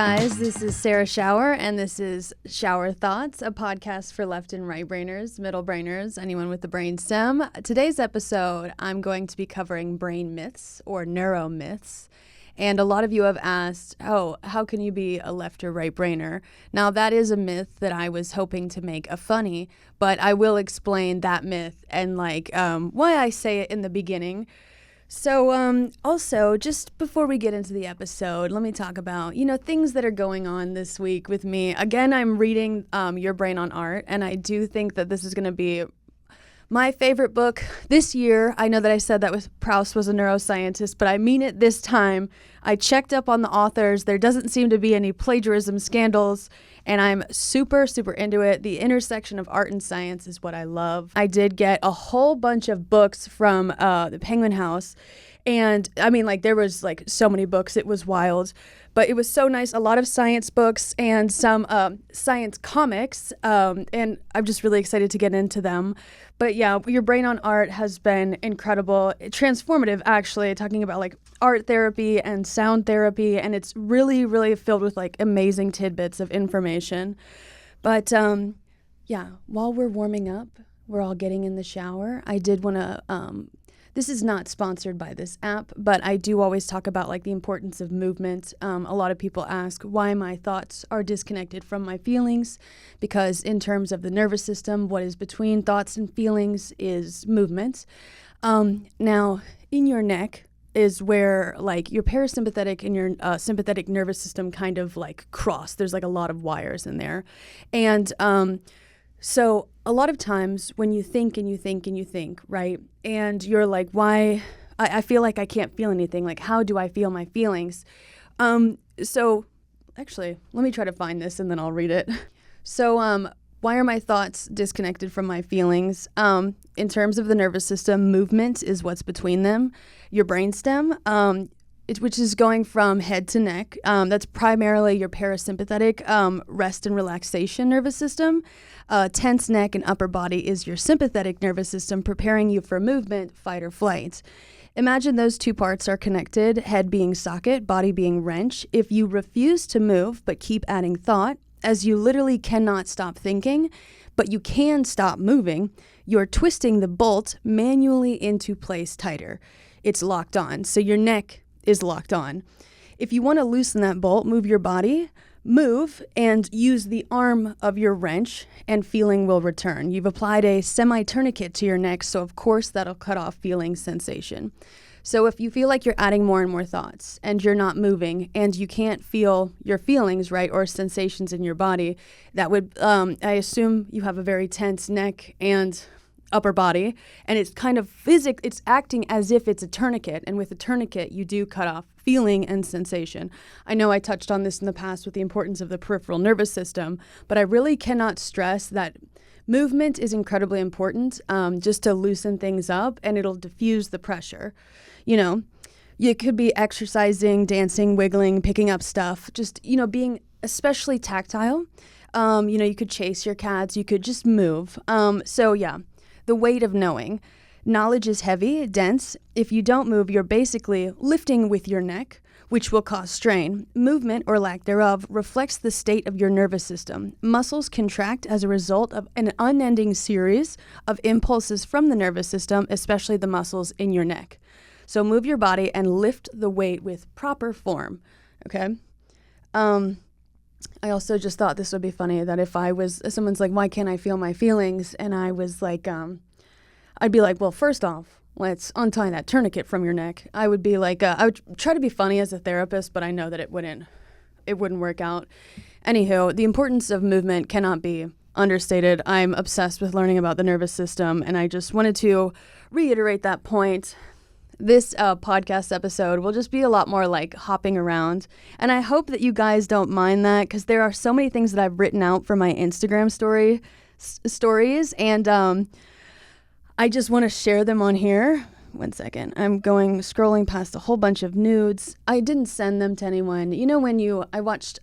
guys, this is Sarah Schauer, and this is Schauer Thoughts, a podcast for left and right brainers, middle brainers, anyone with the brain stem. Today's episode, I'm going to be covering brain myths or neuromyths. And a lot of you have asked, how can you be a left or right brainer? Now, that is a myth that I was hoping to make a funny, but I will explain that myth and why I say it in the beginning. So also, just before we get into the episode, let me talk about, things that are going on this week with me. Again, I'm reading Your Brain on Art, and I do think that this is going to be my favorite book this year. I know that I said that Proust was a neuroscientist, but I mean it this time. I checked up on the authors. There doesn't seem to be any plagiarism scandals, and I'm super, super into it. The intersection of art and science is what I love. I did get a whole bunch of books from the Penguin House, and there was so many books. It was wild, but it was so nice. A lot of science books and some science comics, and I'm just really excited to get into them. But yeah, Your Brain on Art has been incredible, transformative actually, talking about art therapy and sound therapy, and it's really, really filled with amazing tidbits of information. But while we're warming up, we're all getting in the shower, I did want to this is not sponsored by this app, but I do always talk about the importance of movement. A lot of people ask why my thoughts are disconnected from my feelings, because in terms of the nervous system, what is between thoughts and feelings is movement. Now, in your neck is where your parasympathetic and your sympathetic nervous system kind of cross. There's a lot of wires in there. And so a lot of times when you think and you think and you think, right, and you're why? I feel like I can't feel anything. How do I feel my feelings? So actually, let me try to find this and then I'll read it. So why are my thoughts disconnected from my feelings? In terms of the nervous system, movement is what's between them. Your brainstem, which is going from head to neck. That's primarily your parasympathetic rest and relaxation nervous system. Tense neck and upper body is your sympathetic nervous system, preparing you for movement, fight or flight. Imagine those two parts are connected, head being socket, body being wrench. If you refuse to move but keep adding thought, as you literally cannot stop thinking, but you can stop moving, you're twisting the bolt manually into place tighter. It's locked on, so your neck is locked on. If you want to loosen that bolt, move your body, and use the arm of your wrench, and feeling will return. You've applied a semi-tourniquet to your neck, so of course that'll cut off feeling sensation. So if you feel like you're adding more and more thoughts and you're not moving and you can't feel your feelings, right, or sensations in your body, that would, I assume you have a very tense neck and upper body, and it's kind of it's acting as if it's a tourniquet, and with a tourniquet you do cut off feeling and sensation. I know I touched on this in the past with the importance of the peripheral nervous system, but I really cannot stress that movement is incredibly important, just to loosen things up, and it'll diffuse the pressure. You could be exercising, dancing, wiggling, picking up stuff, just being especially tactile. You could chase your cats, you could just move. The weight of knowing. Knowledge is heavy, dense. If you don't move, you're basically lifting with your neck, which will cause strain. Movement, or lack thereof, reflects the state of your nervous system. Muscles contract as a result of an unending series of impulses from the nervous system, especially the muscles in your neck. So move your body and lift the weight with proper form, okay? I also just thought this would be funny, that if someone's like, why can't I feel my feelings? And I was I'd be well, first off, let's untie that tourniquet from your neck. I would be I would try to be funny as a therapist, but I know that it wouldn't work out. Anywho, the importance of movement cannot be understated. I'm obsessed with learning about the nervous system, and I just wanted to reiterate that point. This podcast episode will just be a lot more hopping around. And I hope that you guys don't mind that, because there are so many things that I've written out for my Instagram stories. And I just want to share them on here. One second. I'm scrolling past a whole bunch of nudes. I didn't send them to anyone. When I watched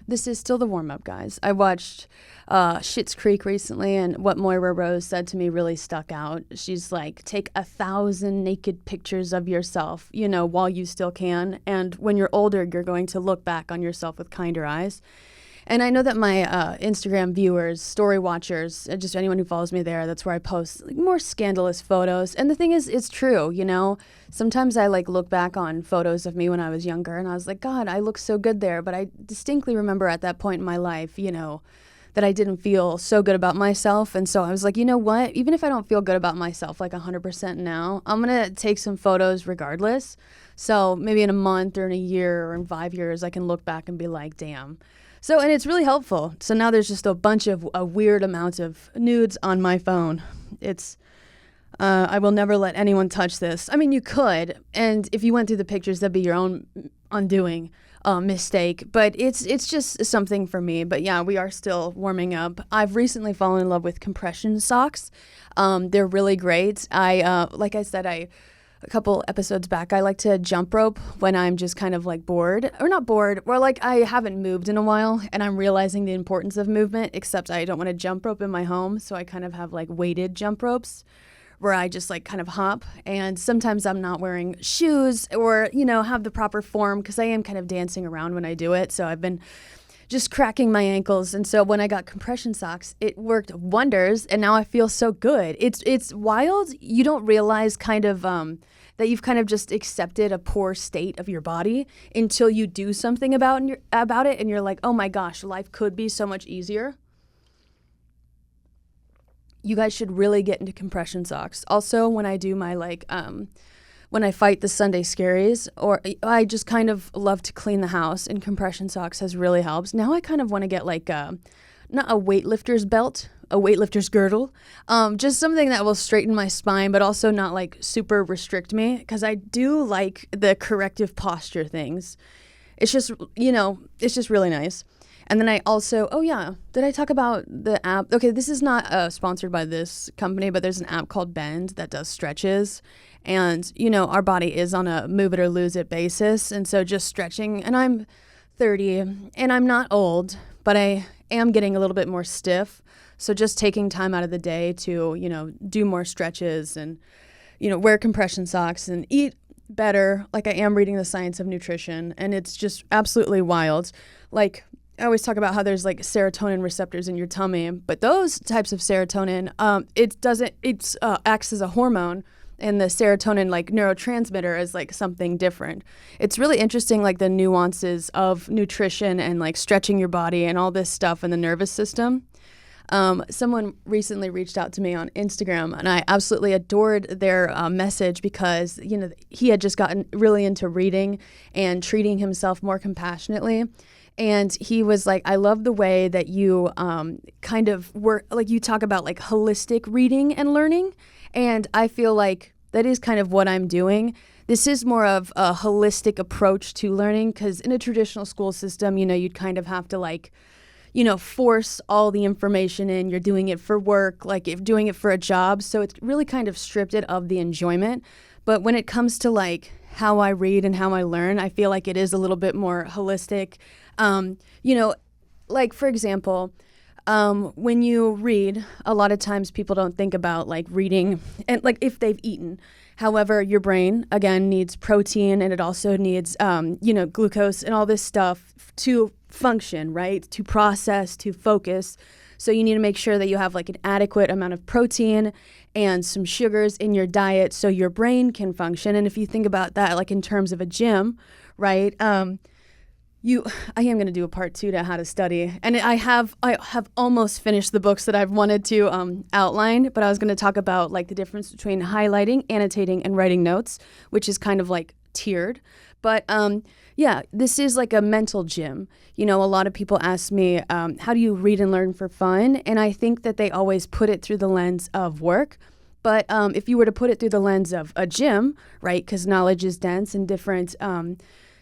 This is still the warm-up, guys. I watched Schitt's Creek recently, and what Moira Rose said to me really stuck out. She's like, take 1,000 naked pictures of yourself, while you still can. And when you're older, you're going to look back on yourself with kinder eyes. And I know that my Instagram viewers, story watchers, just anyone who follows me there, that's where I post more scandalous photos. And the thing is, it's true, Sometimes I look back on photos of me when I was younger and I was like, God, I look so good there. But I distinctly remember at that point in my life, that I didn't feel so good about myself. And so I was like, you know what? Even if I don't feel good about myself 100% now, I'm going to take some photos regardless. So maybe in a month or in a year or in 5 years, I can look back and be like, damn. So, and it's really helpful. So now there's just a bunch of a weird amount of nudes on my phone. I will never let anyone touch this. I mean, you could, and if you went through the pictures, that'd be your own undoing mistake. But it's just something for me. But yeah, we are still warming up. I've recently fallen in love with compression socks. They're really great. Like I said, a couple episodes back, I like to jump rope when I'm just kind of bored, or not bored, or I haven't moved in a while and I'm realizing the importance of movement, except I don't want to jump rope in my home. So I kind of have weighted jump ropes where I just kind of hop. And sometimes I'm not wearing shoes or, have the proper form because I am kind of dancing around when I do it. So I've been just cracking my ankles. And so when I got compression socks, it worked wonders. And now I feel so good. It's wild. You don't realize that you've kind of just accepted a poor state of your body until you do something about it. And you're like, oh my gosh, life could be so much easier. You guys should really get into compression socks. Also, when I do my when I fight the Sunday scaries, or I just kind of love to clean the house, and compression socks has really helped. Now I kind of want to get not a weightlifter's belt, a weightlifter's girdle, just something that will straighten my spine, but also not super restrict me, because I do like the corrective posture things. It's just, it's just really nice. And then I also, did I talk about the app? Okay, this is not sponsored by this company, but there's an app called Bend that does stretches. And, our body is on a move it or lose it basis. And so just stretching, and I'm 30 and I'm not old, but I am getting a little bit more stiff. So just taking time out of the day to, do more stretches and, wear compression socks and eat better. I am reading The Science of Nutrition, and it's just absolutely wild. I always talk about how there's serotonin receptors in your tummy, but those types of serotonin, it acts as a hormone, and the serotonin neurotransmitter is something different. It's really interesting, the nuances of nutrition and stretching your body and all this stuff in the nervous system. Someone recently reached out to me on Instagram, and I absolutely adored their message because, he had just gotten really into reading and treating himself more compassionately. And he was like, I love the way that you kind of work, you talk about holistic reading and learning. And I feel like that is kind of what I'm doing. This is more of a holistic approach to learning, because in a traditional school system, you'd kind of have to force all the information in. You're doing it for work, if doing it for a job. So it's really kind of stripped it of the enjoyment. But when it comes to how I read and how I learn, I feel like it is a little bit more holistic. For example, when you read, a lot of times people don't think about reading and if they've eaten. However, your brain, again, needs protein, and it also needs, glucose and all this stuff to function, right? To process, to focus. So you need to make sure that you have an adequate amount of protein and some sugars in your diet so your brain can function. And if you think about that, in terms of a gym, right? I am going to do a part 2 to how to study. And I have almost finished the books that I've wanted to outline, but I was going to talk about the difference between highlighting, annotating, and writing notes, which is kind of tiered. But this is a mental gym. A lot of people ask me, how do you read and learn for fun? And I think that they always put it through the lens of work. But if you were to put it through the lens of a gym, right, because knowledge is dense and different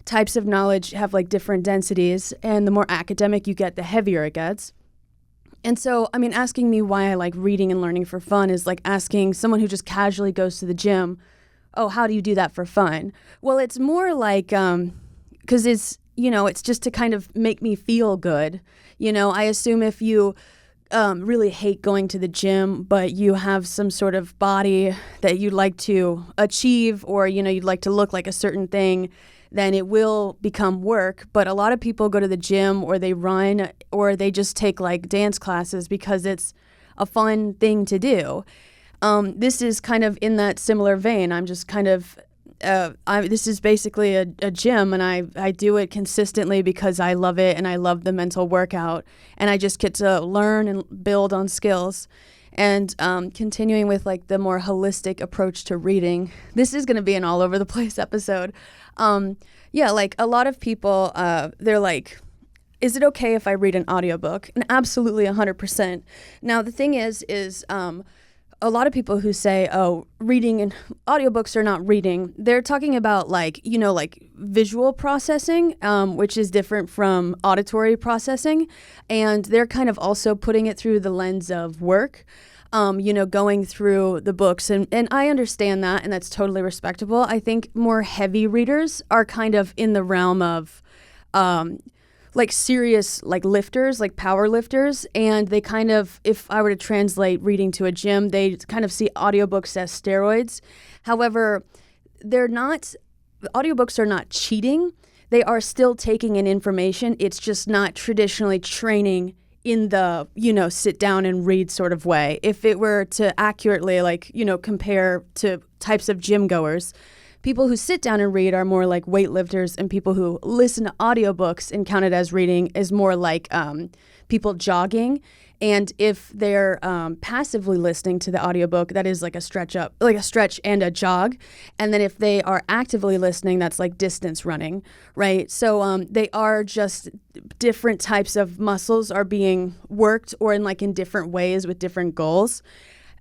types of knowledge have different densities, and the more academic you get, the heavier it gets. And so, asking me why I like reading and learning for fun is asking someone who just casually goes to the gym, oh, how do you do that for fun? Well, it's more because it's just to kind of make me feel good. I assume if you really hate going to the gym, but you have some sort of body that you'd like to achieve, or, you'd like to look like a certain thing, then it will become work. But a lot of people go to the gym, or they run, or they just take like dance classes because it's a fun thing to do. This is kind of in that similar vein. I'm just kind of this is basically a gym, and I do it consistently because I love it and I love the mental workout, and I just get to learn and build on skills. And continuing with like the more holistic approach to reading, this is going to be an all over the place episode. Like a lot of people, they're like, is it okay if I read an audiobook? And absolutely 100%. Now, the thing is a lot of people who say, oh, reading and audiobooks are not reading, they're talking about like visual processing, which is different from auditory processing. And they're kind of also putting it through the lens of work, going through the books. And I understand that, and that's totally respectable. I think more heavy readers are kind of in the realm of like serious like lifters, like power lifters, and they kind of, if I were to translate reading to a gym, they kind of see audiobooks as steroids. However, audiobooks are not cheating. They are still taking in information. It's just not traditionally training in the, sit down and read sort of way. If it were to accurately compare to types of gym goers, people who sit down and read are more like weightlifters, and people who listen to audiobooks and count it as reading is more like people jogging. And if they're passively listening to the audiobook, that is like a stretch and a jog. And then if they are actively listening, that's like distance running, right? So they are just different types of muscles are being worked, or in different ways with different goals.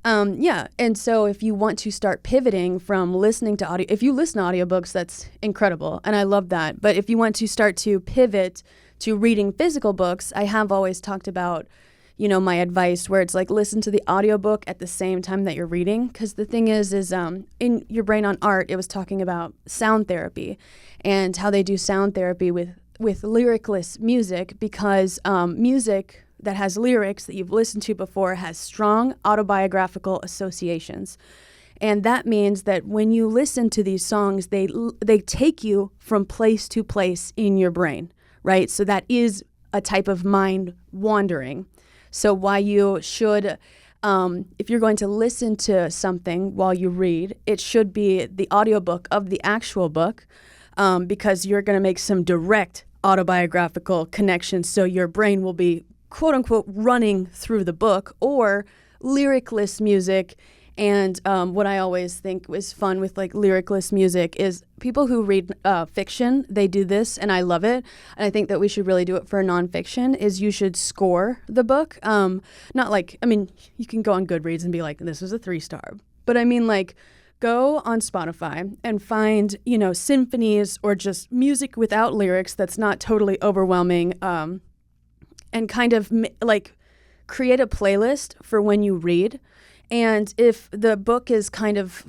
And so if you want to start pivoting from listening to if you listen to audiobooks, that's incredible, and I love that. But if you want to start to pivot to reading physical books, I have always talked about, my advice where it's like listen to the audiobook at the same time that you're reading. Because the thing is in Your Brain on Art, it was talking about sound therapy and how they do sound therapy with lyricless music, because music that has lyrics that you've listened to before has strong autobiographical associations. And that means that when you listen to these songs, they take you from place to place in your brain, right? So that is a type of mind wandering. So why you should, if you're going to listen to something while you read, it should be the audiobook of the actual book, because you're going to make some direct autobiographical connections. So your brain will be quote unquote running through the book, or lyricless music. And what I always think was fun with like lyricless music is people who read fiction, they do this, and I love it. And I think that we should really do it for nonfiction, is you should score the book. You can go on Goodreads and be like, this was a 3-star. But I mean, like, go on Spotify and find, symphonies or just music without lyrics that's not totally overwhelming, and kind of create a playlist for when you read. And if the book is kind of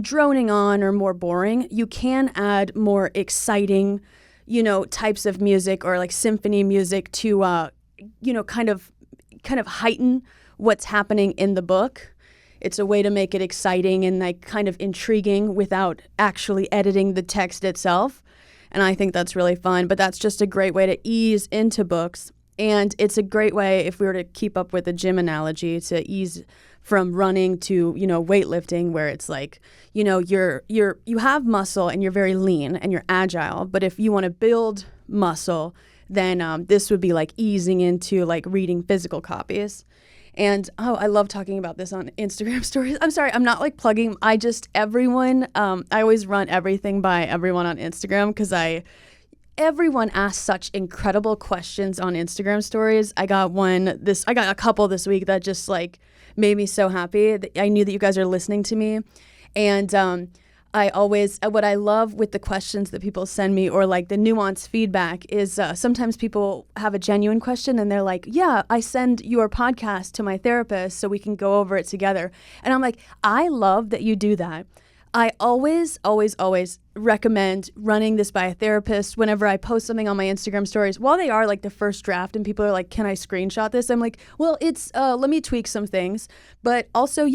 droning on or more boring, you can add more exciting, types of music, or like symphony music to, kind of heighten what's happening in the book. It's a way to make it exciting and like kind of intriguing without actually editing the text itself. And I think that's really fun, but that's just a great way to ease into books. And it's a great way, if we were to keep up with the gym analogy, to ease from running to, weightlifting, where it's like, you have muscle and you're very lean and you're agile. But if you want to build muscle, then this would be like easing into like reading physical copies. And I love talking about this on Instagram stories. I'm sorry, I'm not like plugging. I always run everything by everyone on Instagram, because everyone asks such incredible questions on Instagram stories. I got a couple this week that just like made me so happy. I knew that you guys are listening to me. And what I love with the questions that people send me, or like the nuanced feedback, is sometimes people have a genuine question and they're like, yeah, I send your podcast to my therapist so we can go over it together. And I'm like, I love that you do that. I always, always, always recommend running this by a therapist whenever I post something on my Instagram stories. While they are like the first draft and people are like, can I screenshot this? I'm like, well, it's, let me tweak some things. But also,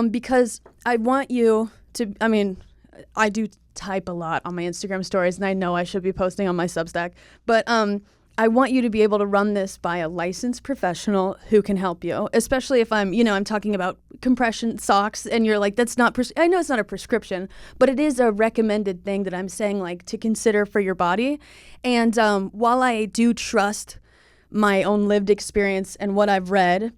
because I want you to, I do type a lot on my Instagram stories, and I know I should be posting on my Substack, but I want you to be able to run this by a licensed professional who can help you, especially if I'm talking about compression socks and you're like, that's not, I know it's not a prescription, but it is a recommended thing that I'm saying like to consider for your body. And while I do trust my own lived experience and what I've read,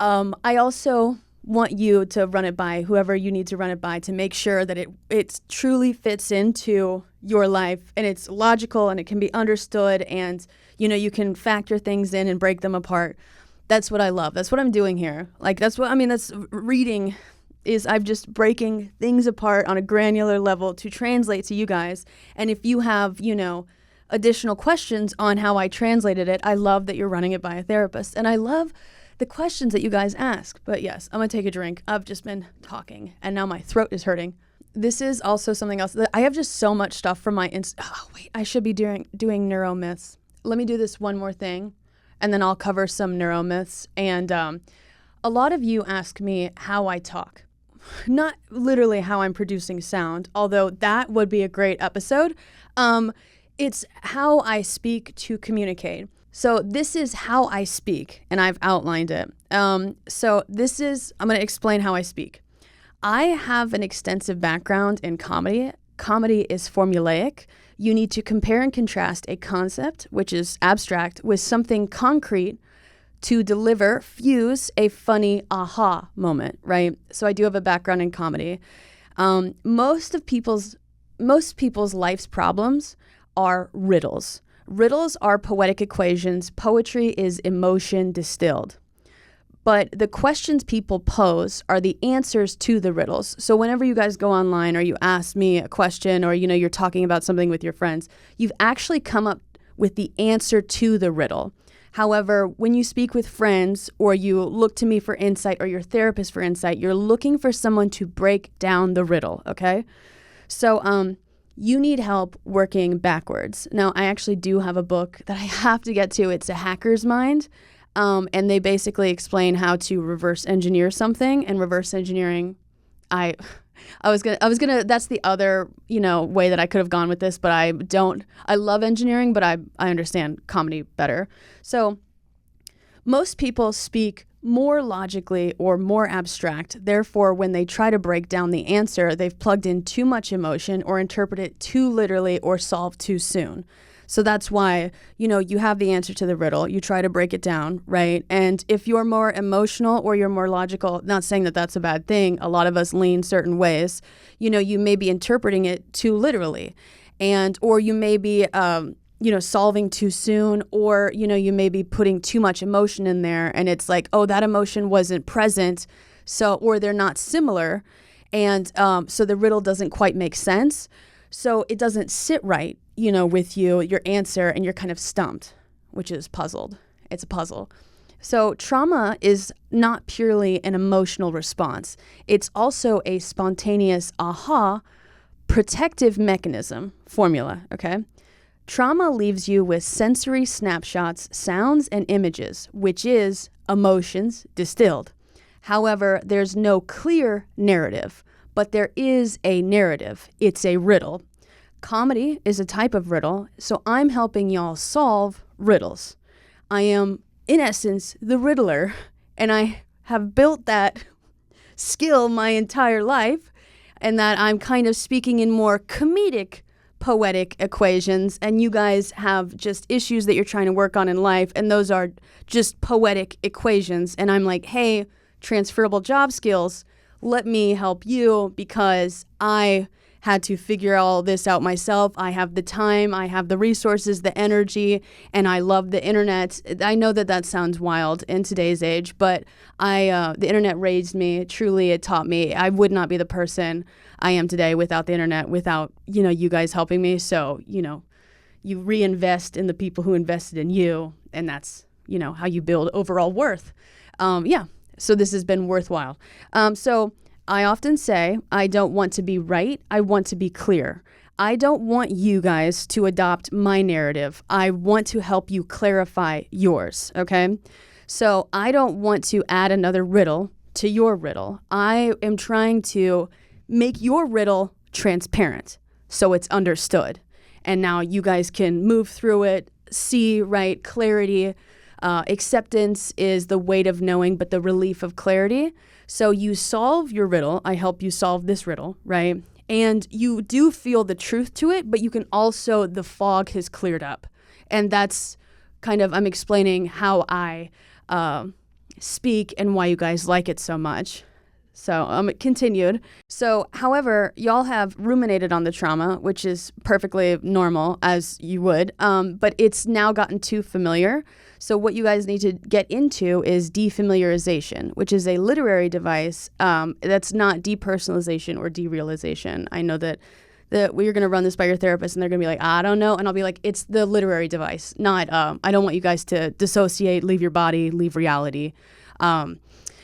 I also want you to run it by whoever you need to run it by to make sure that it truly fits into your life and it's logical and it can be understood and you can factor things in and break them apart. That's what I love. That's what I'm doing here. Like that's reading is I'm just breaking things apart on a granular level to translate to you guys. And if you have, additional questions on how I translated it, I love that you're running it by a therapist. And I love the questions that you guys ask. But yes, I'm going to take a drink. I've just been talking and now my throat is hurting. This is also something else that I have just so much stuff from my I should be doing neuromyths. Let me do this one more thing and then I'll cover some neuromyths. And a lot of you ask me how I talk. Not literally how I'm producing sound, although that would be a great episode. It's how I speak to communicate. So this is how I speak, and I've outlined it. I'm going to explain how I speak. I have an extensive background in comedy. Comedy is formulaic. You need to compare and contrast a concept, which is abstract, with something concrete to fuse a funny aha moment, right? So I do have a background in comedy. Most people's life's problems are riddles. Riddles are poetic equations. Poetry is emotion distilled. But the questions people pose are the answers to the riddles. So whenever you guys go online or you ask me a question or, you're talking about something with your friends, you've actually come up with the answer to the riddle. However, when you speak with friends or you look to me for insight or your therapist for insight, you're looking for someone to break down the riddle, okay? So, you need help working backwards. Now, I actually do have a book that I have to get to. It's A Hacker's Mind. And they basically explain how to reverse engineer something. And reverse engineering, I was gonna, that's the other, way that I could have gone with this, but I love engineering, but I understand comedy better. So most people speak more logically or more abstract. Therefore, when they try to break down the answer, they've plugged in too much emotion or interpret it too literally or solve too soon. So that's why, you have the answer to the riddle. You try to break it down, right? And if you're more emotional or you're more logical, not saying that that's a bad thing. A lot of us lean certain ways. You may be interpreting it too literally, or you may be solving too soon, or, you may be putting too much emotion in there and it's like, oh, that emotion wasn't present. So, or they're not similar. And so the riddle doesn't quite make sense. So it doesn't sit right, with your answer, and you're kind of stumped, which is puzzled. It's a puzzle. So trauma is not purely an emotional response. It's also a spontaneous aha protective mechanism formula, okay? Trauma leaves you with sensory snapshots, sounds, and images, which is emotions distilled. However, there's no clear narrative, but there is a narrative. It's a riddle. Comedy is a type of riddle, so I'm helping y'all solve riddles. I am, in essence, the riddler, and I have built that skill my entire life, and that I'm kind of speaking in more comedic poetic equations, and you guys have just issues that you're trying to work on in life, and those are just poetic equations. And I'm like, hey, transferable job skills, let me help you because I had to figure all this out myself. I have the time, I have the resources, the energy, and I love the internet. I know that sounds wild in today's age, but the internet raised me. Truly, it taught me. I would not be the person I am today without the internet, without, you guys helping me. So, you reinvest in the people who invested in you, and that's, how you build overall worth. So this has been worthwhile. So I often say, I don't want to be right. I want to be clear. I don't want you guys to adopt my narrative. I want to help you clarify yours, okay? So I don't want to add another riddle to your riddle. I am trying to make your riddle transparent so it's understood. And now you guys can move through it, see, right, clarity. Acceptance is the weight of knowing, but the relief of clarity. So you solve your riddle. I help you solve this riddle, right? And you do feel the truth to it, but you can also, the fog has cleared up. And that's kind of, I'm explaining how I speak and why you guys like it so much. So it continued. So, however, y'all have ruminated on the trauma, which is perfectly normal, as you would, but it's now gotten too familiar. So what you guys need to get into is defamiliarization, which is a literary device that's not depersonalization or derealization. I know that we're going to run this by your therapist and they're going to be like, I don't know. And I'll be like, it's the literary device, not, I don't want you guys to dissociate, leave your body, leave reality.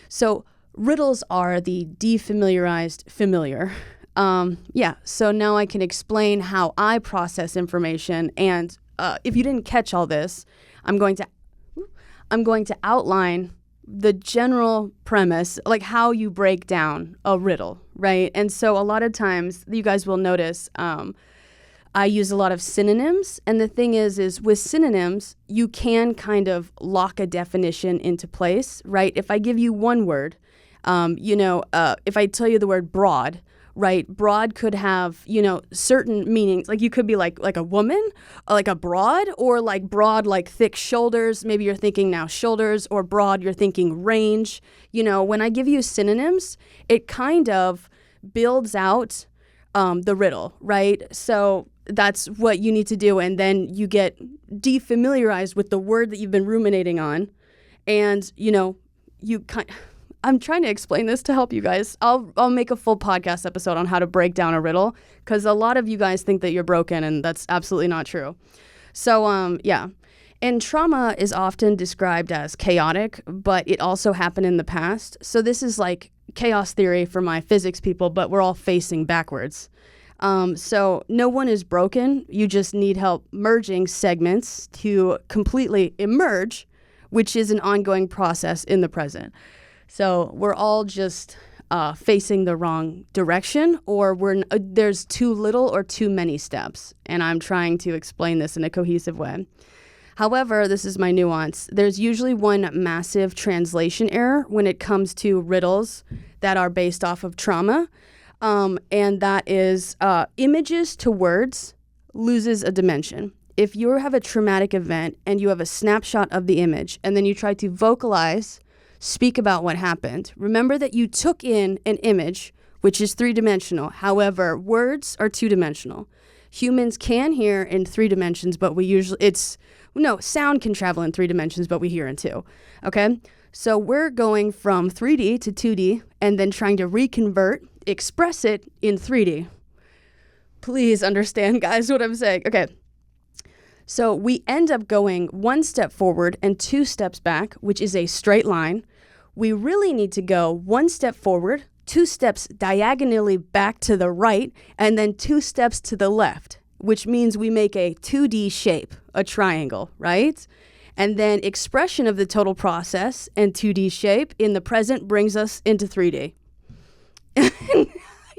So riddles are the defamiliarized familiar. So now I can explain how I process information. And if you didn't catch all this, I'm going to outline the general premise, like how you break down a riddle, right? And so a lot of times you guys will notice I use a lot of synonyms. And the thing is with synonyms, you can kind of lock a definition into place, right? If I give you one word, if I tell you the word broad, right? Broad could have, certain meanings. Like you could be like a woman, like a broad, or like broad, like thick shoulders. Maybe you're thinking now shoulders, or broad, you're thinking range. When I give you synonyms, it kind of builds out the riddle, right? So that's what you need to do. And then you get defamiliarized with the word that you've been ruminating on. And, I'm trying to explain this to help you guys. I'll make a full podcast episode on how to break down a riddle, because a lot of you guys think that you're broken, and that's absolutely not true. So, And trauma is often described as chaotic, but it also happened in the past. So this is like chaos theory for my physics people, but we're all facing backwards. So no one is broken. You just need help merging segments to completely emerge, which is an ongoing process in the present. So we're all just facing the wrong direction, or there's too little or too many steps. And I'm trying to explain this in a cohesive way. However, this is my nuance. There's usually one massive translation error when it comes to riddles that are based off of trauma. And that is images to words loses a dimension. If you have a traumatic event and you have a snapshot of the image, and then you try to vocalize, speak about what happened, remember that you took in an image, which is three-dimensional. However, words are two-dimensional. Humans can hear in three dimensions, but sound can travel in three dimensions, but we hear in two. Okay? So we're going from 3D to 2D and then trying to express it in 3D. Please understand, guys, what I'm saying. Okay. So we end up going one step forward and two steps back, which is a straight line. We really need to go one step forward, two steps diagonally back to the right, and then two steps to the left, which means we make a 2D shape, a triangle, right? And then expression of the total process and 2D shape in the present brings us into 3D.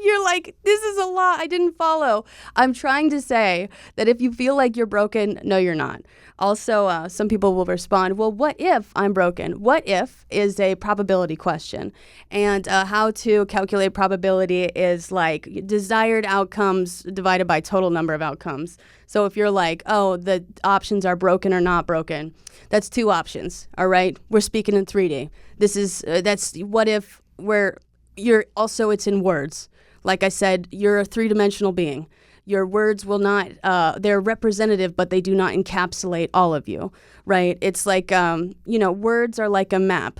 You're like, this is a lot. I didn't follow. I'm trying to say that if you feel like you're broken, no, you're not. Also, some people will respond, well, what if I'm broken? What if is a probability question. And how to calculate probability is like desired outcomes divided by total number of outcomes. So if you're like, oh, the options are broken or not broken, that's two options. All right. We're speaking in 3D. That's what if it's in words. Like I said, you're a three-dimensional being. Your words will not, they're representative, but they do not encapsulate all of you, right? It's like, words are like a map.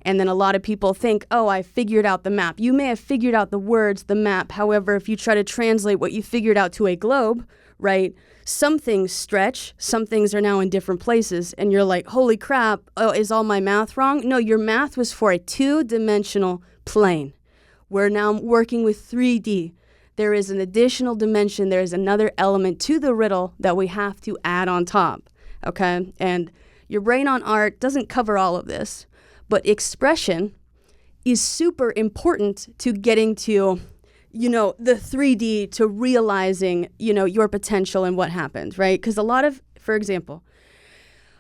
And then a lot of people think, oh, I figured out the map. You may have figured out the words, the map. However, if you try to translate what you figured out to a globe, right, some things stretch, some things are now in different places. And you're like, holy crap, oh, is all my math wrong? No, your math was for a two-dimensional plane. We're now working with 3D. There is an additional dimension. There is another element to the riddle that we have to add on top, okay? And your brain on art doesn't cover all of this, but expression is super important to getting to, the 3D, to realizing, your potential and what happened, right? Because for example,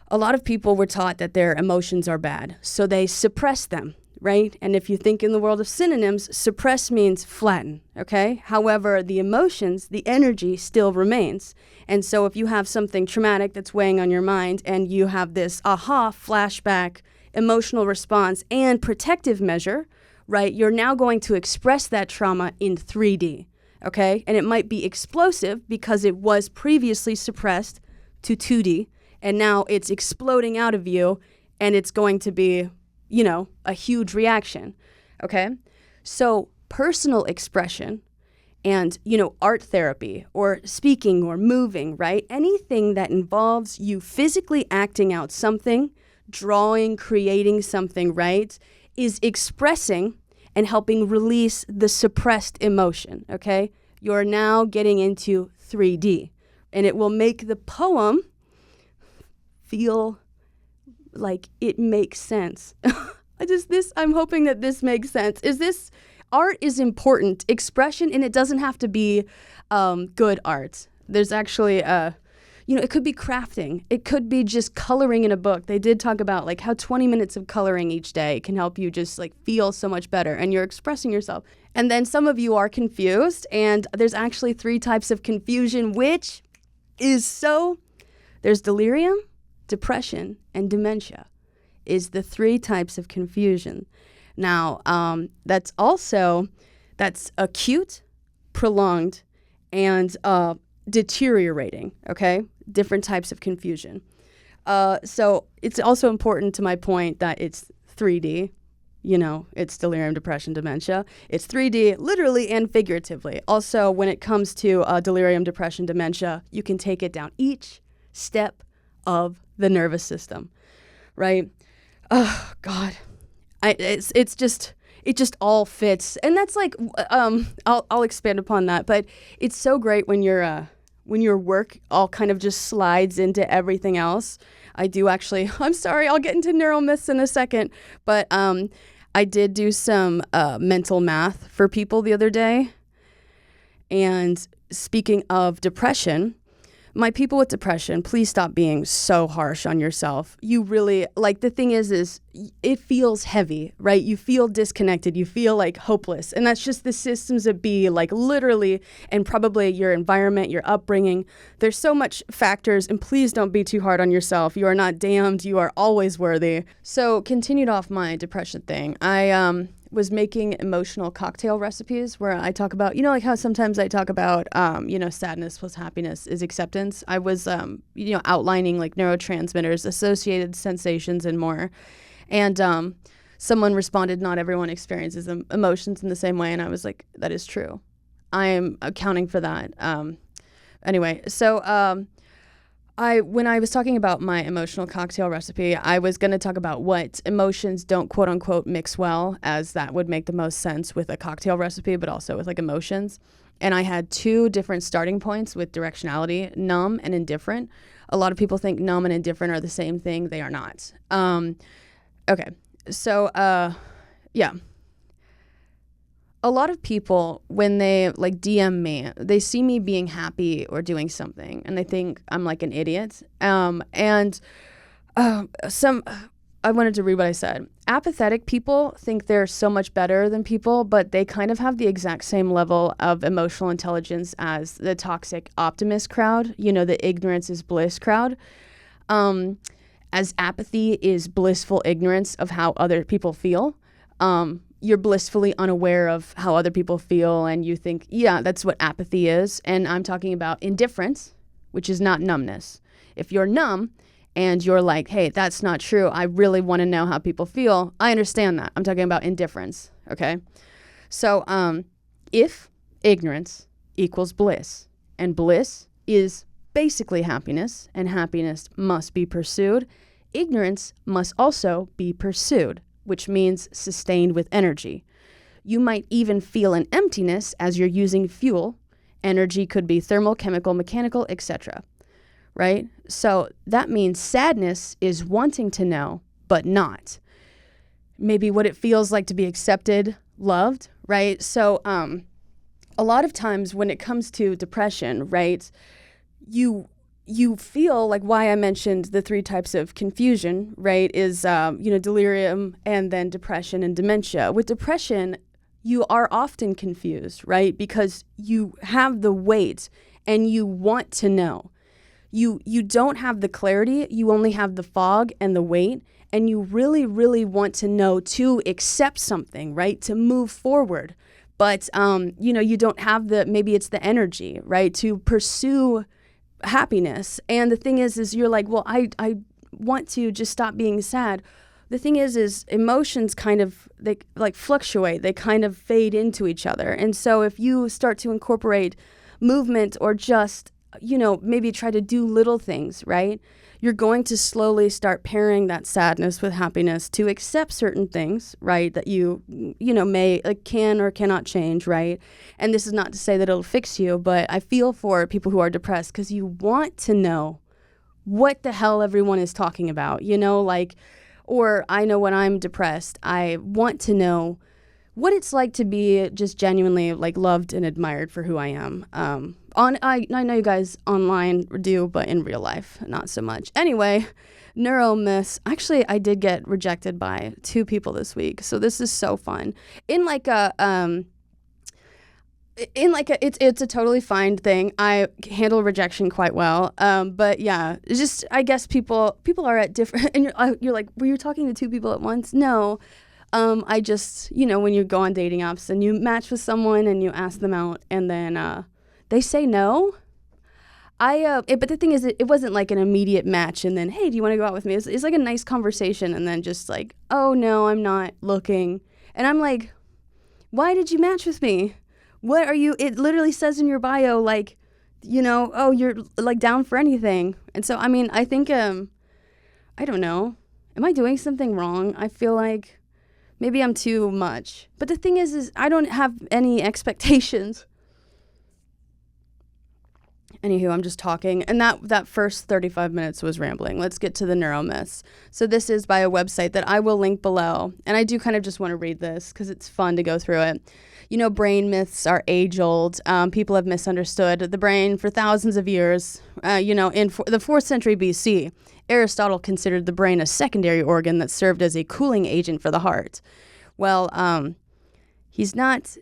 a lot of people were taught that their emotions are bad, so they suppress them, right? And if you think in the world of synonyms, suppress means flatten, okay? However, the emotions, the energy still remains. And so if you have something traumatic that's weighing on your mind and you have this aha, flashback, emotional response, and protective measure, right? You're now going to express that trauma in 3D, okay? And it might be explosive because it was previously suppressed to 2D, and now it's exploding out of you, and it's going to be, a huge reaction, okay? So personal expression and, art therapy or speaking or moving, right? Anything that involves you physically acting out something, drawing, creating something, right, is expressing and helping release the suppressed emotion, okay? You're now getting into 3D, and it will make the poem feel like it makes sense. I'm hoping that this makes sense. Art is important, expression, and it doesn't have to be good art. There's actually, it could be crafting. It could be just coloring in a book. They did talk about like how 20 minutes of coloring each day can help you just like feel so much better, and you're expressing yourself. And then some of you are confused, and there's actually 3 types of confusion, which is there's delirium, depression, and dementia is the 3 types of confusion. Now, that's acute, prolonged, and deteriorating, okay? Different types of confusion. So it's also important to my point that it's 3D, it's delirium, depression, dementia. It's 3D literally and figuratively. Also, when it comes to delirium, depression, dementia, you can take it down each step of the nervous system, right? Oh God, it just all fits, and that's like I'll expand upon that. But it's so great when your work all kind of just slides into everything else. I'm sorry, I'll get into neuromyths in a second, but I did do some mental math for people the other day, and speaking of depression. My people with depression, please stop being so harsh on yourself. You really, the thing is it feels heavy, right? You feel disconnected. You feel like hopeless. And that's just the systems that be, literally, and probably your environment, your upbringing. There's so much factors, and please don't be too hard on yourself. You are not damned. You are always worthy. So, continued off my depression thing, I was making emotional cocktail recipes where I talk about, how sometimes I talk about, sadness plus happiness is acceptance. I was, outlining neurotransmitters, associated sensations, and more. And someone responded, not everyone experiences emotions in the same way. And I was like, that is true. I am accounting for that. Anyway, so when I was talking about my emotional cocktail recipe, I was going to talk about what emotions don't quote unquote mix well, as that would make the most sense with a cocktail recipe, but also with emotions. And I had 2 different starting points with directionality, numb and indifferent. A lot of people think numb and indifferent are the same thing. They are not. Okay. So, yeah. A lot of people, when they DM me, they see me being happy or doing something, and they think I'm an idiot. I wanted to read what I said. Apathetic people think they're so much better than people, but they kind of have the exact same level of emotional intelligence as the toxic optimist crowd, the ignorance is bliss crowd. As apathy is blissful ignorance of how other people feel. You're blissfully unaware of how other people feel, and you think, yeah, that's what apathy is. And I'm talking about indifference, which is not numbness. If you're numb and you're like, hey, that's not true, I really want to know how people feel, I understand that. I'm talking about indifference, okay? So if ignorance equals bliss, and bliss is basically happiness, and happiness must be pursued, ignorance must also be pursued, which means sustained with energy. You might even feel an emptiness as you're using fuel. Energy could be thermal, chemical, mechanical, etc. Right? So that means sadness is wanting to know, but not. Maybe what it feels like to be accepted, loved, right? So a lot of times when it comes to depression, right, you feel like why I mentioned the 3 types of confusion, right, is, delirium and then depression and dementia. With depression, you are often confused, right, because you have the weight and you want to know. You don't have the clarity, you only have the fog and the weight, and you really, really want to know to accept something, right, to move forward. But, you don't have maybe it's the energy, right, to pursue happiness. And the thing is you're like, well, I want to just stop being sad. The thing is emotions kind of, they like fluctuate, they kind of fade into each other. And so if you start to incorporate movement or just, maybe try to do little things, right? You're going to slowly start pairing that sadness with happiness to accept certain things, right? That you may, can or cannot change, right? And this is not to say that it'll fix you, but I feel for people who are depressed because you want to know what the hell everyone is talking about, or I know when I'm depressed, I want to know what it's like to be just genuinely loved and admired for who I am. I know you guys online do, but in real life, not so much. Anyway, Neuromyths. Actually, I did get rejected by 2 people this week, so this is so fun. It's a totally fine thing. I handle rejection quite well. But yeah, it's just I guess people are at different. And you're like, were you talking to 2 people at once? No. I just, when you go on dating apps and you match with someone and you ask them out and then they say no. But the thing is, it wasn't like an immediate match and then, hey, do you want to go out with me? It's like a nice conversation and then just like, oh, no, I'm not looking. And I'm like, why did you match with me? What are you? It literally says in your bio, oh, you're down for anything. And so, I think, I don't know. Am I doing something wrong? I feel like maybe I'm too much. But the thing is I don't have any expectations. Anywho, I'm just talking. And that first 35 minutes was rambling. Let's get to the Neuromyths. So this is by a website that I will link below. And I do kind of just want to read this because it's fun to go through it. Brain myths are age-old. People have misunderstood the brain for thousands of years. In the 4th century BC, Aristotle considered the brain a secondary organ that served as a cooling agent for the heart. Well, he's not...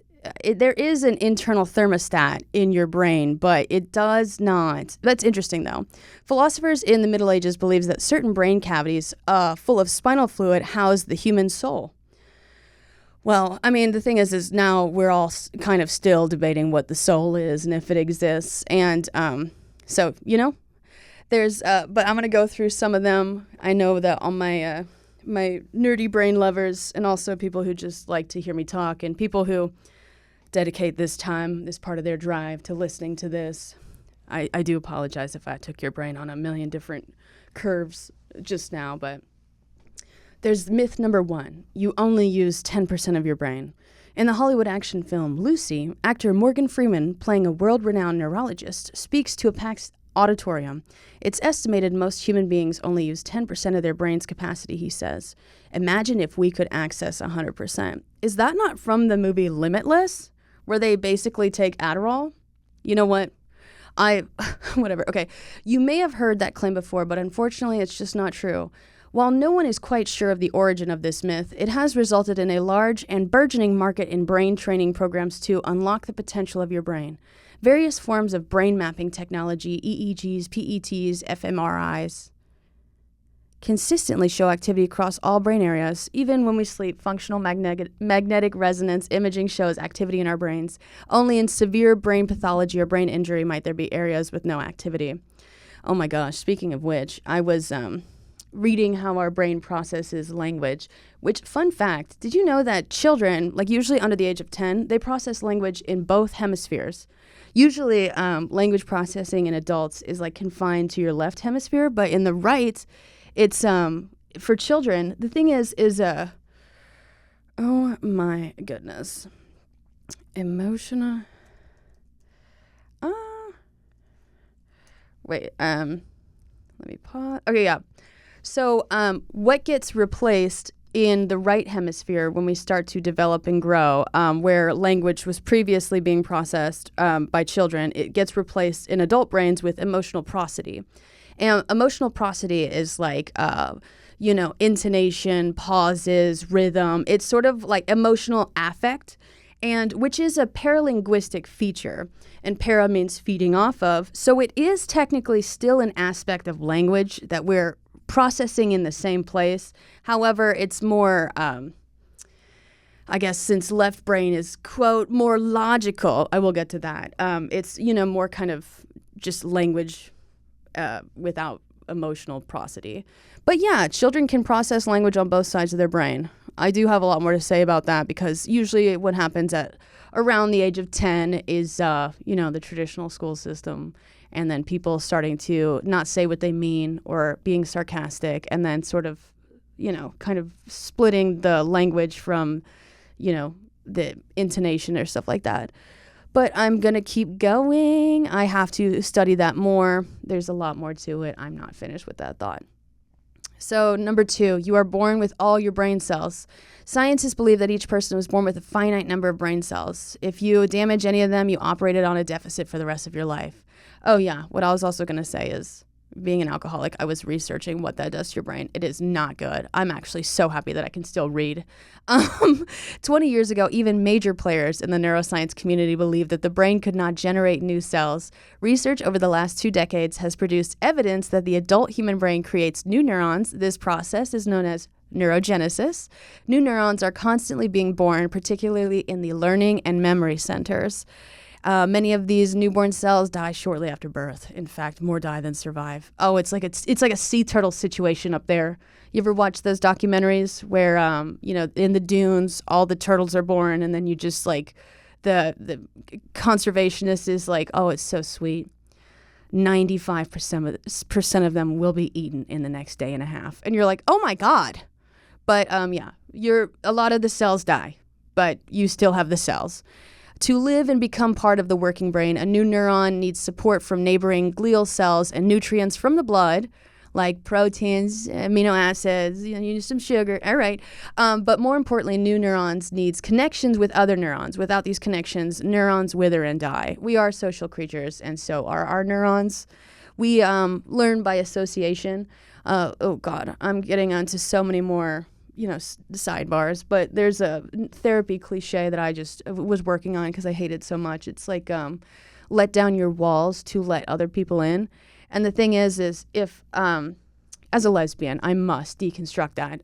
there is an internal thermostat in your brain, but it does not. That's interesting, though. Philosophers in the Middle Ages believed that certain brain cavities full of spinal fluid housed the human soul. Well, the thing is now we're all kind of still debating what the soul is and if it exists. And so, there's, but I'm going to go through some of them. I know that all my nerdy brain lovers and also people who just like to hear me talk and people who dedicate this part of their drive to listening to this. I do apologize if I took your brain on a million different curves just now, but there's myth number 1. You only use 10% of your brain. In the Hollywood action film Lucy, actor Morgan Freeman, playing a world-renowned neurologist, speaks to a packed auditorium. It's estimated most human beings only use 10% of their brain's capacity, he says. Imagine if we could access 100%. Is that not from the movie Limitless, where they basically take Adderall? You know what? Whatever. Okay. You may have heard that claim before, but unfortunately it's just not true. While no one is quite sure of the origin of this myth, it has resulted in a large and burgeoning market in brain training programs to unlock the potential of your brain. Various forms of brain mapping technology, EEGs, PETs, fMRIs, consistently show activity across all brain areas. Even when we sleep, functional magnetic resonance imaging shows activity in our brains. Only in severe brain pathology or brain injury might there be areas with no activity. Oh my gosh, speaking of which, I was reading how our brain processes language, which, fun fact, did you know that children, usually under the age of 10, they process language in both hemispheres? Usually, language processing in adults is confined to your left hemisphere, but in the right, it's for children. The thing is Oh my goodness. Emotional. Let me pause. Okay, yeah. So, what gets replaced in the right hemisphere when we start to develop and grow, where language was previously being processed by children, it gets replaced in adult brains with emotional prosody. And emotional prosody is like, intonation, pauses, rhythm. It's sort of like emotional affect, and which is a paralinguistic feature. And para means feeding off of. So it is technically still an aspect of language that we're processing in the same place. However, it's more, I guess, since left brain is, quote, more logical, I will get to that. It's, more kind of just language without emotional prosody. But yeah, children can process language on both sides of their brain. I do have a lot more to say about that because usually what happens at around the age of 10 is, the traditional school system, and then people starting to not say what they mean or being sarcastic, and then sort of, kind of splitting the language from, the intonation or stuff like that. But I'm going to keep going. I have to study that more. There's a lot more to it. I'm not finished with that thought. So, number 2, you are born with all your brain cells. Scientists believe that each person was born with a finite number of brain cells. If you damage any of them, you operated on a deficit for the rest of your life. Oh, yeah. What I was also going to say is, being an alcoholic, I was researching what that does to your brain. It is not good. I'm actually so happy that I can still read. 20 years ago, even major players in the neuroscience community believed that the brain could not generate new cells. Research over the last 2 decades has produced evidence that the adult human brain creates new neurons. This process is known as neurogenesis. New neurons are constantly being born, particularly in the learning and memory centers. Many of these newborn cells die shortly after birth. In fact, more die than survive. Oh, it's like a sea turtle situation up there. You ever watch those documentaries where, in the dunes, all the turtles are born, and then you just like, the conservationist is like, oh, it's so sweet. 95% of them will be eaten in the next day and a half, and you're like, oh my god. But a lot of the cells die, but you still have the cells. To live and become part of the working brain, a new neuron needs support from neighboring glial cells and nutrients from the blood, like proteins, amino acids, you need some sugar, all right. But more importantly, new neurons needs connections with other neurons. Without these connections, neurons wither and die. We are social creatures, and so are our neurons. We learn by association. Oh God, I'm getting onto so many more sidebars, but there's a therapy cliche that I just was working on because I hate it so much. It's like, let down your walls to let other people in. And the thing is if, as a lesbian, I must deconstruct that.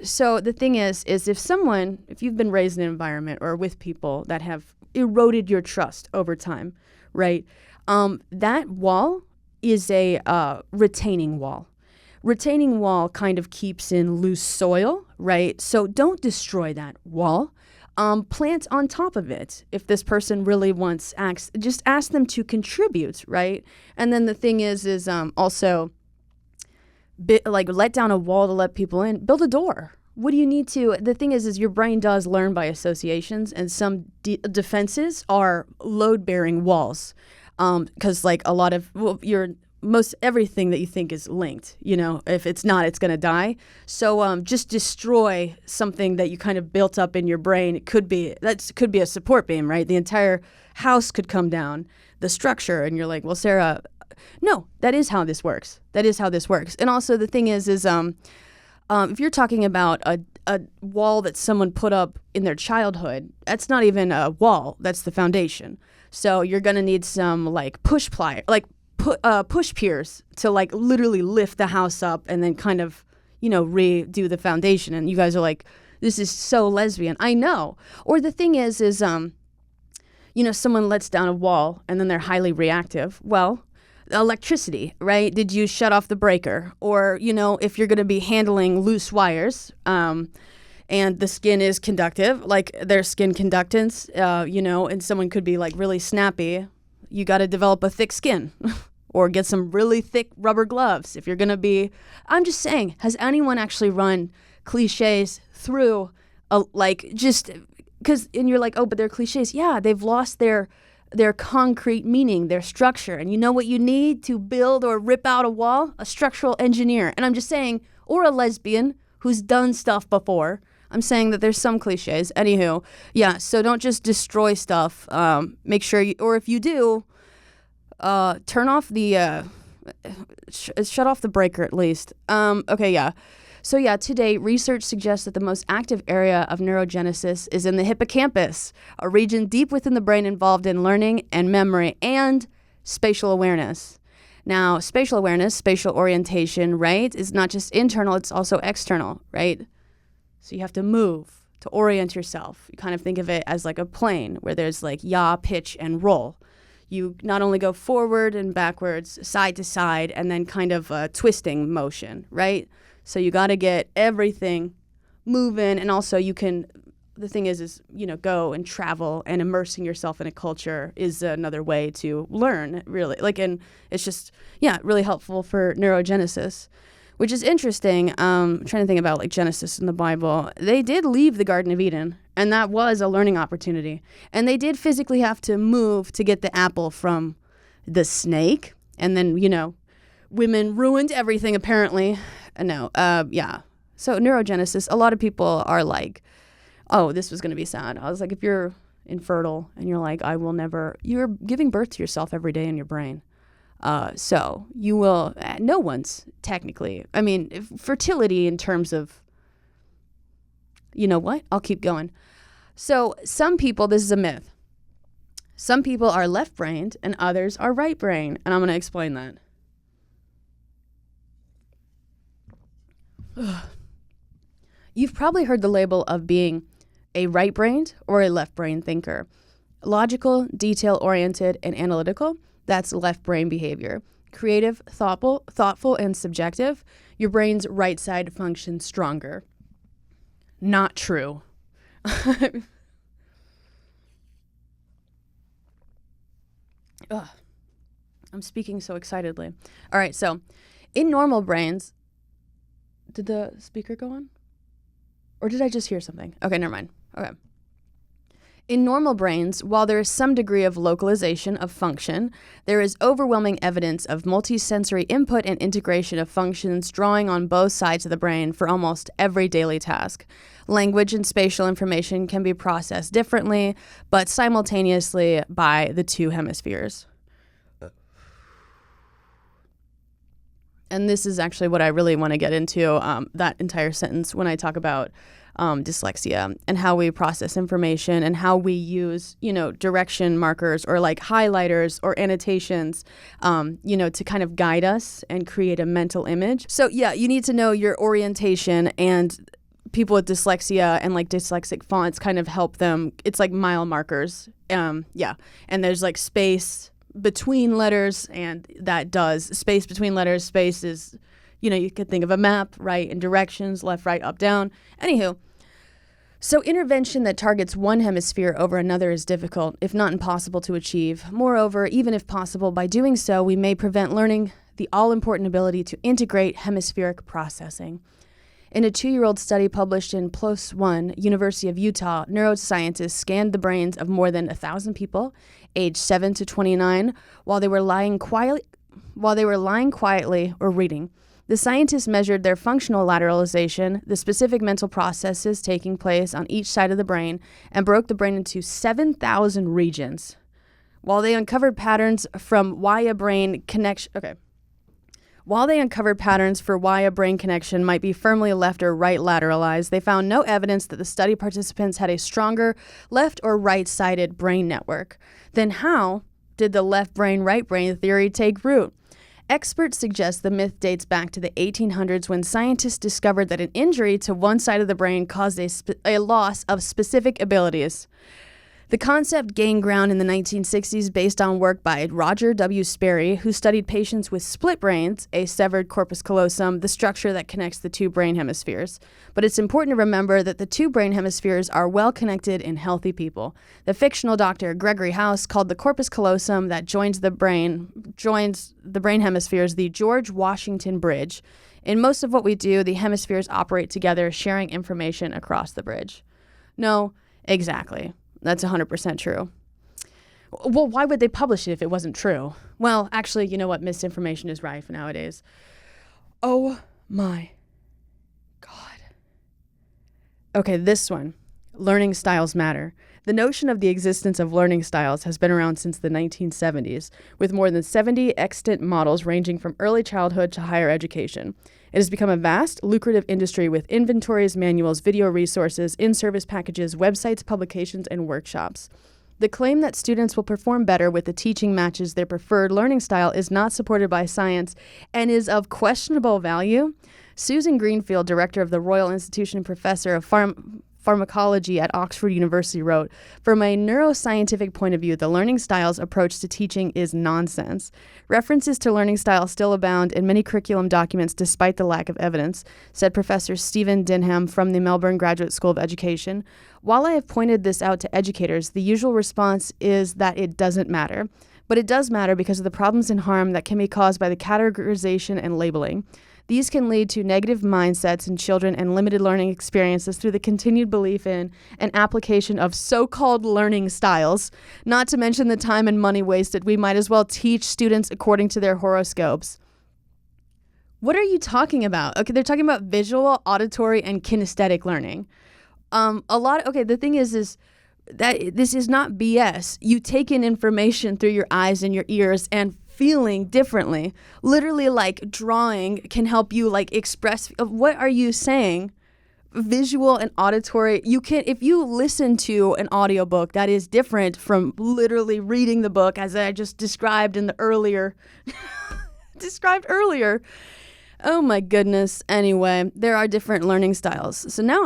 So the thing is if you've been raised in an environment or with people that have eroded your trust over time, right? That wall is a retaining wall. Retaining wall kind of keeps in loose soil, right? So don't destroy that wall. Plant on top of it. If this person really wants just ask them to contribute, right? And then the thing is also let down a wall to let people in. Build a door. What do you need to? The thing is your brain does learn by associations, and some defenses are load-bearing walls. Because a lot of most everything that you think is linked, if it's not, it's going to die. So just destroy something that you kind of built up in your brain. It could be a support beam, right? The entire house could come down, the structure, and you're like, well, Sarah, no, that is how this works. And also the thing is if you're talking about a wall that someone put up in their childhood, that's not even a wall, that's the foundation. So you're going to need some push piers to literally lift the house up and then kind of, redo the foundation. And you guys are like, this is so lesbian. I know. Or the thing is someone lets down a wall and then they're highly reactive. Well, electricity, right? Did you shut off the breaker? Or, if you're going to be handling loose wires, and the skin is conductive, their skin conductance, and someone could be really snappy, you got to develop a thick skin. Or get some really thick rubber gloves if you're going to be... I'm just saying, has anyone actually run cliches through like just because, and you're like, oh, but they're cliches. Yeah, they've lost their concrete meaning, their structure. And you know what you need to build or rip out a wall? A structural engineer. And I'm just saying, or a lesbian who's done stuff before. I'm saying that there's some cliches. Anywho, yeah, so don't just destroy stuff. Make sure you, or if you do, turn off the, shut off the breaker at least. Okay, yeah. So yeah, today, research suggests that the most active area of neurogenesis is in the hippocampus, a region deep within the brain involved in learning and memory and spatial awareness. Now, spatial awareness, spatial orientation, right, is not just internal, it's also external, right? So you have to move to orient yourself. You kind of think of it as like a plane where there's like yaw, pitch, and roll. You not only go forward and backwards, side to side, and then kind of a twisting motion, right? So you got to get everything moving, and also you can, the thing is, you know, go and travel, and immersing yourself in a culture is another way to learn, really. Like, and it's just, yeah, really helpful for neurogenesis, which is interesting. I'm trying to think about like Genesis in the Bible. They did leave the Garden of Eden, and that was a learning opportunity. And they did physically have to move to get the apple from the snake, and then, you know, women ruined everything apparently. No, yeah. So neurogenesis, a lot of people are like, oh, this was going to be sad. I was like, if you're infertile and you're like, I will never, you're giving birth to yourself every day in your brain. So you will, no one's technically, I mean, fertility in terms of, you know what? I'll keep going. So some people, this is a myth. Some people are left-brained and others are right-brained. And I'm going to explain that. You've probably heard the label of being a right-brained or a left-brained thinker. Logical, detail-oriented, and analytical, that's left-brain behavior. Creative, thoughtful, and subjective, your brain's right side functions stronger. Not true. I'm speaking so excitedly. All right, so in normal brains, did the speaker go on? Or did I just hear something? Okay, never mind. Okay. In normal brains, while there is some degree of localization of function, there is overwhelming evidence of multisensory input and integration of functions drawing on both sides of the brain for almost every daily task. Language and spatial information can be processed differently, but simultaneously by the two hemispheres. And this is actually what I really want to get into, that entire sentence, when I talk about dyslexia and how we process information and how we use, you know, direction markers or like highlighters or annotations, you know, to kind of guide us and create a mental image. So yeah, you need to know your orientation, and people with dyslexia and like dyslexic fonts kind of help them. It's like mile markers. Yeah. And there's like space between letters, and that does space between letters. Space is, you know, you could think of a map, right, and directions, left, right, up, down. Anywho, so intervention that targets one hemisphere over another is difficult, if not impossible to achieve. Moreover, even if possible, by doing so, we may prevent learning the all-important ability to integrate hemispheric processing. In a 2-year-old study published in PLOS One, University of Utah, neuroscientists scanned the brains of more than 1,000 people, aged 7 to 29, while they were lying quietly or reading. The scientists measured their functional lateralization, the specific mental processes taking place on each side of the brain, and broke the brain into 7,000 regions. While they uncovered patterns for why a brain connection might be firmly left or right lateralized, they found no evidence that the study participants had a stronger left or right-sided brain network. Then how did the left brain, right brain theory take root? Experts suggest the myth dates back to the 1800s, when scientists discovered that an injury to one side of the brain caused a loss of specific abilities. The concept gained ground in the 1960s based on work by Roger W. Sperry, who studied patients with split brains, a severed corpus callosum, the structure that connects the two brain hemispheres. But it's important to remember that the two brain hemispheres are well connected in healthy people. The fictional doctor Gregory House called the corpus callosum that joins the brain hemispheres the George Washington Bridge. In most of what we do, the hemispheres operate together, sharing information across the bridge. No, exactly. That's 100% true. Well, why would they publish it if it wasn't true? Well, actually, you know what? Misinformation is rife nowadays. Oh my God. Okay, this one. Learning styles matter. The notion of the existence of learning styles has been around since the 1970s, with more than 70 extant models ranging from early childhood to higher education. It has become a vast, lucrative industry with inventories, manuals, video resources, in-service packages, websites, publications, and workshops. The claim that students will perform better with the teaching matches their preferred learning style is not supported by science and is of questionable value. Susan Greenfield, director of the Royal Institution and professor of pharmacology at Oxford University, wrote, "From a neuroscientific point of view, the learning styles approach to teaching is nonsense. References to learning styles still abound in many curriculum documents despite the lack of evidence," said Professor Stephen Denham from the Melbourne Graduate School of Education. "While I have pointed this out to educators, the usual response is that it doesn't matter. But it does matter because of the problems and harm that can be caused by the categorization and labeling. These can lead to negative mindsets in children and limited learning experiences through the continued belief in and application of so-called learning styles, not to mention the time and money wasted. We might as well teach students according to their horoscopes." What are you talking about? Okay, they're talking about visual, auditory, and kinesthetic learning. The thing is that this is not BS. You take in information through your eyes and your ears and feeling differently. Literally, like drawing can help you like express what are you saying. Visual and auditory, you can, if you listen to an audiobook that is different from literally reading the book, as I just described in the earlier Oh my goodness. Anyway, there are different learning styles. So now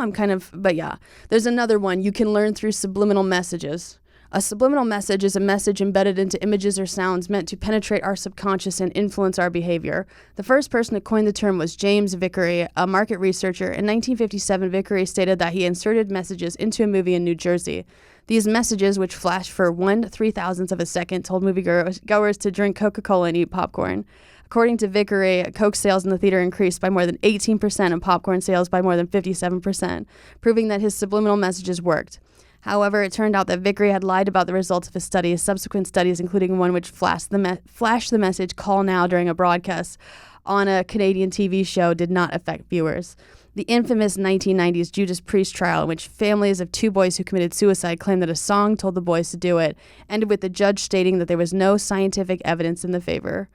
there's another one. You can learn through subliminal messages. A subliminal message is a message embedded into images or sounds meant to penetrate our subconscious and influence our behavior. The first person to coin the term was James Vickery, a market researcher. In 1957, Vickery stated that he inserted messages into a movie in New Jersey. These messages, which flashed for 1/3000th of a second, told moviegoers to drink Coca-Cola and eat popcorn. According to Vickery, Coke sales in the theater increased by more than 18% and popcorn sales by more than 57%, proving that his subliminal messages worked. However, it turned out that Vickery had lied about the results of his studies. Subsequent studies, including one which flashed the message "Call Now" during a broadcast on a Canadian TV show, did not affect viewers. The infamous 1990s Judas Priest trial, in which families of two boys who committed suicide claimed that a song told the boys to do it, ended with the judge stating that there was no scientific evidence in the favor.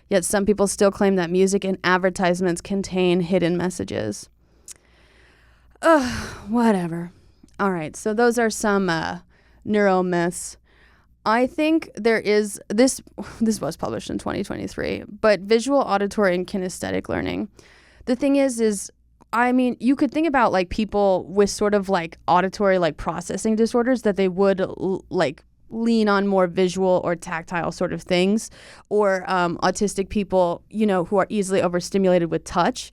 Yet some people still claim that music and advertisements contain hidden messages. Whatever. All right, so those are some neuromyths. I think there is, this was published in 2023, but visual, auditory, and kinesthetic learning. The thing is you could think about like people with sort of like auditory like processing disorders that they would like lean on more visual or tactile sort of things, or autistic people, who are easily overstimulated with touch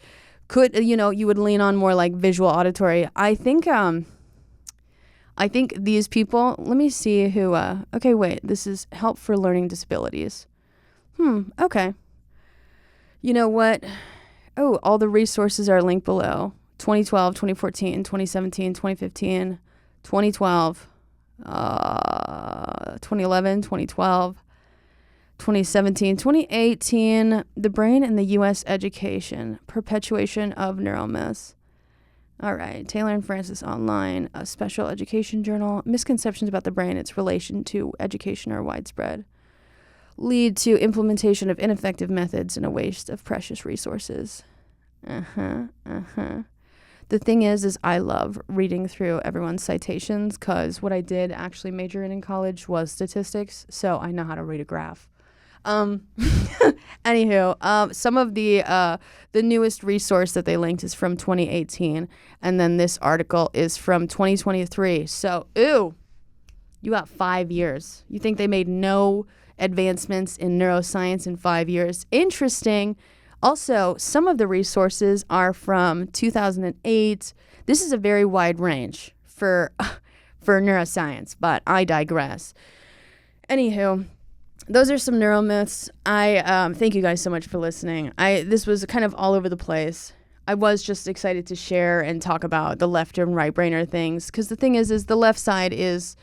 you would lean on more like visual, auditory. I think these people, let me see who, this is help for learning disabilities. Okay. You know what? Oh, all the resources are linked below. 2012, 2014, 2017, 2015, 2012. 2011, 2012, 2017, 2018, The Brain in the U.S. Education, Perpetuation of Neuromyths. All right, Taylor and Francis Online, a special education journal. Misconceptions about the brain, its relation to education are widespread. Lead to implementation of ineffective methods and a waste of precious resources. The thing is I love reading through everyone's citations because what I did actually major in college was statistics, so I know how to read a graph. Anywho, some of the newest resource that they linked is from 2018, and then this article is from 2023. So, you got 5 years. You think they made no advancements in neuroscience in 5 years? Interesting. Also, some of the resources are from 2008. This is a very wide range for neuroscience, but I digress. Anywho, those are some neuromyths. I thank you guys so much for listening. This was kind of all over the place. I was just excited to share and talk about the left and right brainer things, because the thing is the left side is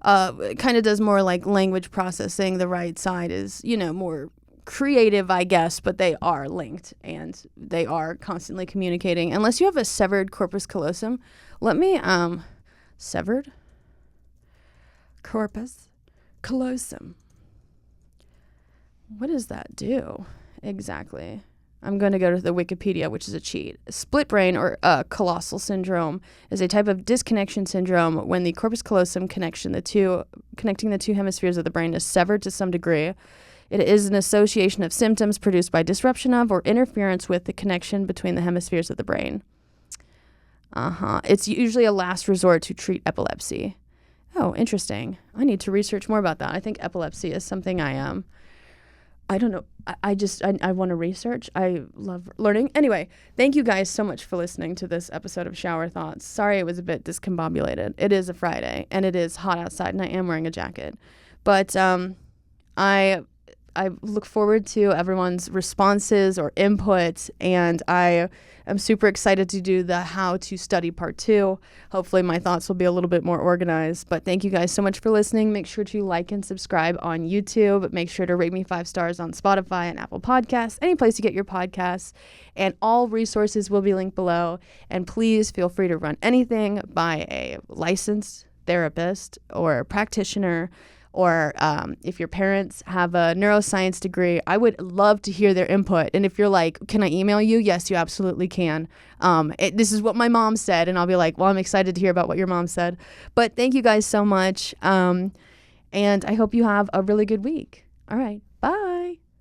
kind of does more like language processing. The right side is, more creative, I guess, but they are linked and they are constantly communicating. Unless you have a severed corpus callosum. Let me, severed corpus callosum. What does that do exactly? I'm going to go to the Wikipedia, which is a cheat. Split brain or callosal syndrome is a type of disconnection syndrome when the corpus callosum connecting the two hemispheres of the brain is severed to some degree. It is an association of symptoms produced by disruption of or interference with the connection between the hemispheres of the brain. It's usually a last resort to treat epilepsy. Oh, interesting. I need to research more about that. I think epilepsy is something I don't know. I want to research. I love learning. Anyway, thank you guys so much for listening to this episode of Schauer Thoughts. Sorry it was a bit discombobulated. It is a Friday, and it is hot outside, and I am wearing a jacket. But I look forward to everyone's responses or input, and I am super excited to do the how to study part 2. Hopefully my thoughts will be a little bit more organized, but thank you guys so much for listening. Make sure to like and subscribe on YouTube. Make sure to rate me 5 stars on Spotify and Apple Podcasts, any place you get your podcasts, and all resources will be linked below. And please feel free to run anything by a licensed therapist or practitioner, or if your parents have a neuroscience degree, I would love to hear their input. And if you're like, can I email you? Yes, you absolutely can. This is what my mom said. And I'll be like, well, I'm excited to hear about what your mom said. But thank you guys so much. And I hope you have a really good week. All right. Bye.